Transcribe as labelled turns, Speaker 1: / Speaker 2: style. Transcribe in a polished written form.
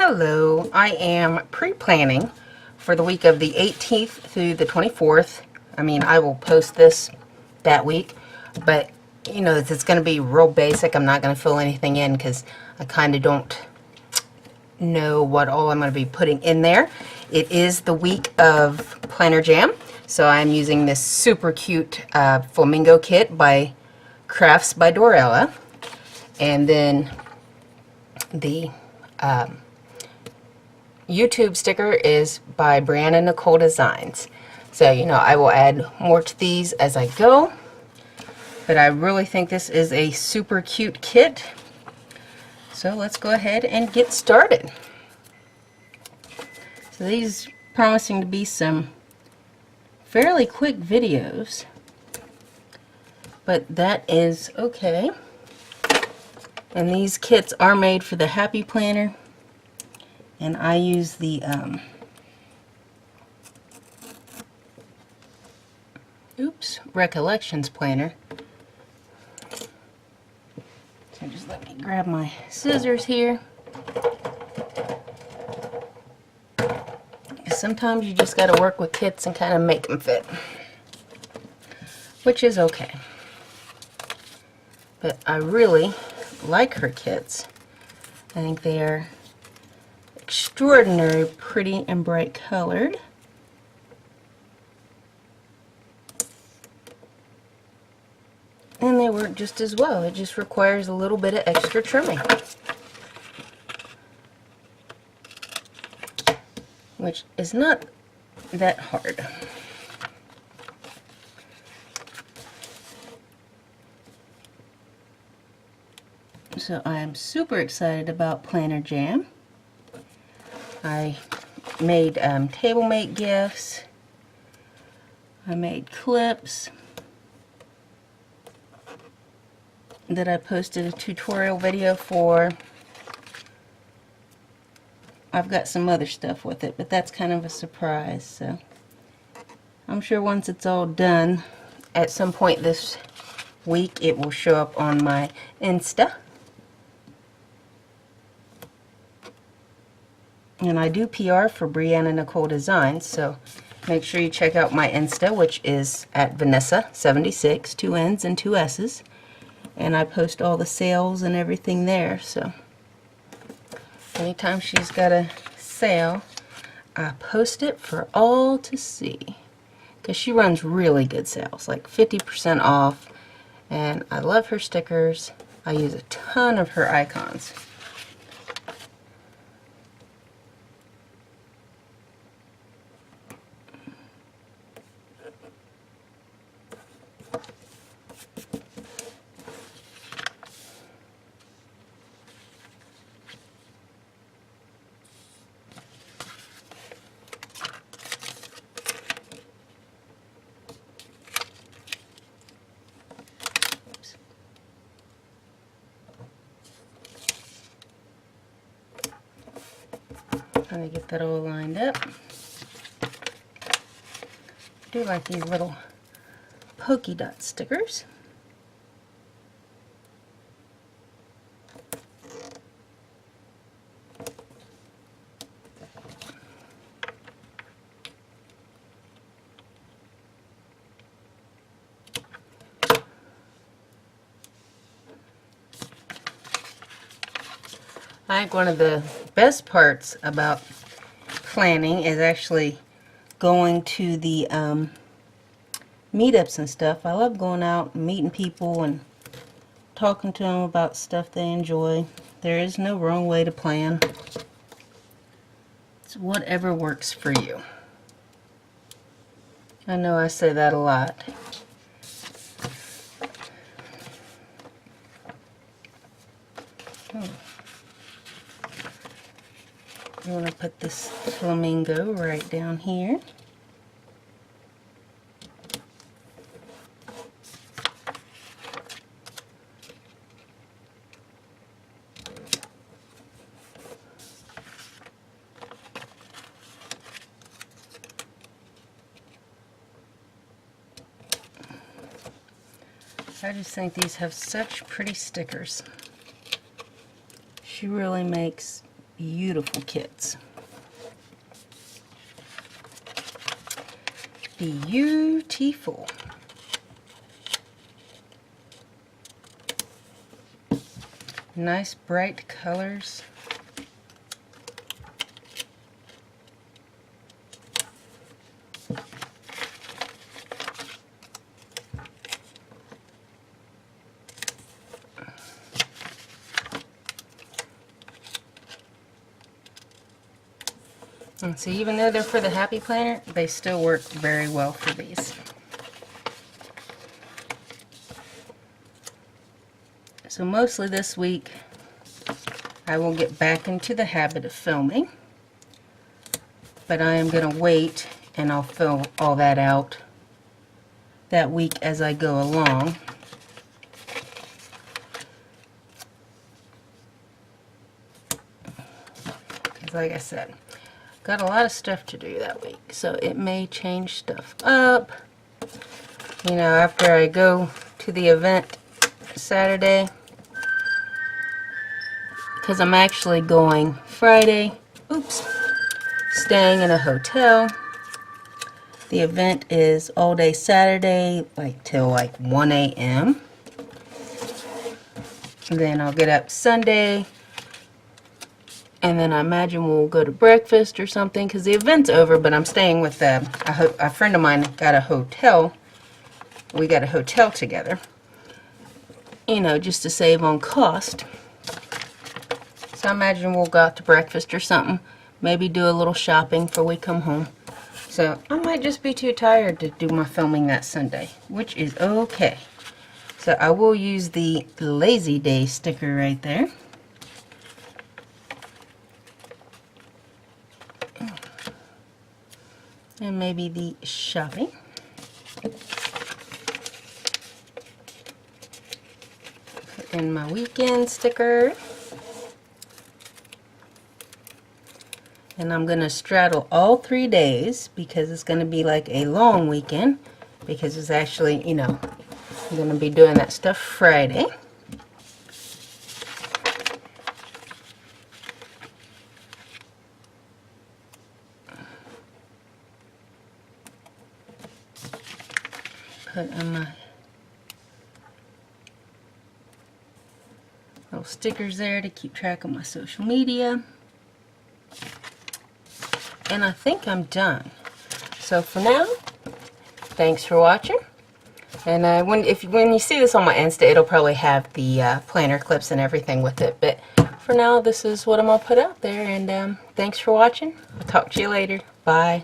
Speaker 1: Hello, I am pre-planning for the week of the 18th through the 24th. I will post this that week, but you know, it's going to be real basic. I'm not going to fill anything in because I kind of don't know what all I'm going to be putting in there. It is the week of Planner Jam, so I'm using this super cute Flamingo kit by Crafts by Doraelia, and then the YouTube sticker is by Brianna Nicole Designz. So, you know, I will add more to these as I go. But I really think this is a super cute kit. So let's go ahead and get started. So these promising to be some fairly quick videos. But that is okay. And these kits are made for the Happy Planner. And I use the Recollections Planner. So just let me grab my scissors here. Sometimes you just got to work with kits and kind of make them fit, which is okay. But I really like her kits. I think they are extraordinary pretty and bright colored. And they work just as well. It just requires a little bit of extra trimming, which is not that hard. So I am super excited about Planner Jam. I made table mate gifts. I made clips that I posted a tutorial video for. I've got some other stuff with it, but that's kind of a surprise. So I'm sure once it's all done, at some point this week, it will show up on my Insta. And I do PR for Brianna Nicole Designz, so make sure you check out my Insta, which is at Vanessa76, 2 N's and 2 S's. And I post all the sales and everything there, so anytime she's got a sale, I post it for all to see. Because she runs really good sales, like 50% off. And I love her stickers. I use a ton of her icons. Trying to get that all lined up. I do like these little polka dot stickers. I think one of the best parts about planning is actually going to the meetups and stuff. I love going out and meeting people and talking to them about stuff they enjoy. There is no wrong way to plan. It's whatever works for you. I know I say that a lot. You want to put this flamingo right down here. I just think these have such pretty stickers. She really makes beautiful kits. Beautiful. Nice bright colors. And so even though they're for the Happy Planner, they still work very well for these. So mostly this week, I will get back into the habit of filming. But I am going to wait and I'll fill all that out that week as I go along. Because like I said, got a lot of stuff to do that week, so it may change stuff up. You know, after I go to the event Saturday, because I'm actually going Friday, staying in a hotel. The event is all day Saturday, like till like 1 a.m. Then I'll get up Sunday, and then I imagine we'll go to breakfast or something, because the event's over, but I'm staying with a friend of mine got a hotel. We got a hotel together, you know, just to save on cost. So I imagine we'll go out to breakfast or something, maybe do a little shopping before we come home. So I might just be too tired to do my filming that Sunday, which is okay. So I will use the Lazy Day sticker right there. And maybe the shopping. Put in my weekend sticker. And I'm going to straddle all 3 days because it's going to be like a long weekend, because it's actually, you know, I'm going to be doing that stuff Friday. Put in my little stickers there to keep track of my social media. And I think I'm done. So for now, thanks for watching. And when you see this on my Insta, it'll probably have the planner clips and everything with it. But for now, this is what I'm going to put out there. And thanks for watching. I'll talk to you later. Bye.